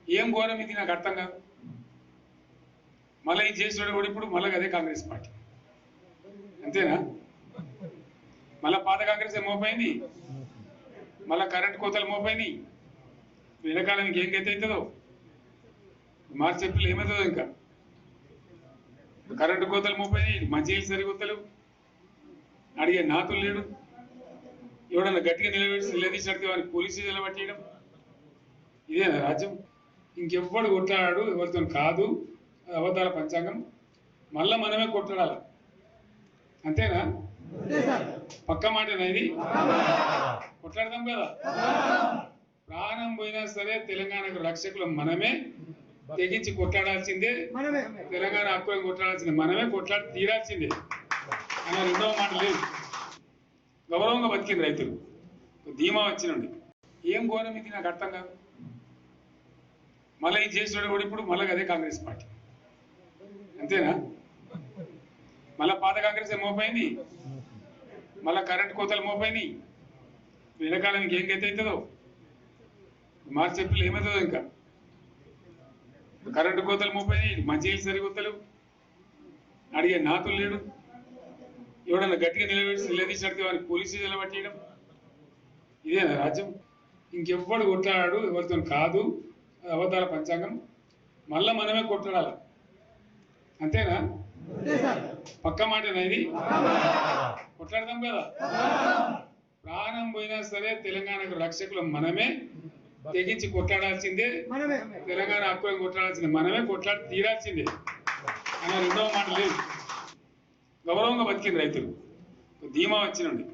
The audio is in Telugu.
ఏం ఘోరం ఇది నాకు అర్థం కాదు. మళ్ళీ ఈ చేసినాడు కూడా ఇప్పుడు మళ్ళీ అదే కాంగ్రెస్ పార్టీ అంతేనా? మళ్ళా పాత కాంగ్రెస్ మోపోయింది, మళ్ళా కరెంట్ కోతలు మోపోయినాయి. వెనకాలం ఇంకేం గతి అవుతుందో మార్చి ఏప్రిల్ ఏమవుతుందో ఇంకా కరెంటు కోతలు మోపోయినాయి, మంచినీళ్ళు సరికొత్తలు, అడిగే నాతులు లేడు. ఎవడన్నా గట్టిగా నిలదీసినట్టు వారికి పోలీసు నిలబట్టేయడం ఇదేనా రాజ్యం? ఇంకెవ్వడు కొట్లాడాడు, ఎవరితో కాదు. అవతార పంచాంగం మళ్ళా మనమే కొట్లాడాల అంతేనా? పక్క మాటనా ఇది? కొట్లాడదాం కదా. ప్రాణం పోయినా సరే తెలంగాణకు రక్షకులు మనమే, తెగించి కొట్లాడాల్సిందే. తెలంగాణ హక్కులను కొట్లాడాల్సిందే, మనమే కొట్లాడి తీరాల్సిందే అన్న రెండవ మాట లేదు. గౌరవంగా బతికింది రైతులు, ధీమా వచ్చినండి. ఏం ఘోరం ఇది నాకు అర్థం కాదు. మళ్ళీ ఈ చేసినాడు కూడా ఇప్పుడు మళ్ళీ అదే కాంగ్రెస్ పార్టీ అంతేనా? మళ్ళా పాత కాంగ్రెస్ మోపోయింది, మళ్ళా కరెంట్ కోతలు మోపోయినాయి. వెనకాలం ఇంకేం గతి అవుతుందో మార్చి ఏప్రిల్ ఏమవుతుందో ఇంకా కరెంటు కోతలు మోపోయినాయి, మంచినీళ్ళు సరికొత్తలు, అడిగే నాతులు లేడు. ఎవడన్నా గట్టిగా నిలదీసినట్టు వారికి పోలీసు నిలబట్టేయడం ఇదేనా రాజ్యం? ఇంకెవ్వడు కొట్లాడాడు, ఎవరితో కాదు. అవతార పంచాంగం మళ్ళా మనమే కొట్లాడాల అంతేనా? పక్క మాటనా ఇది? కొట్లాడదాం కదా. ప్రాణం పోయినా సరే తెలంగాణకు రక్షకులు మనమే, తెగించి కొట్లాడాల్సిందే. తెలంగాణ హక్కులను కొట్లాడాల్సిందే, మనమే కొట్లాడి తీరాల్సిందే అన్న రెండవ మాట లేదు. గౌరవంగా బతికింది రైతులు, ధీమా వచ్చినండి.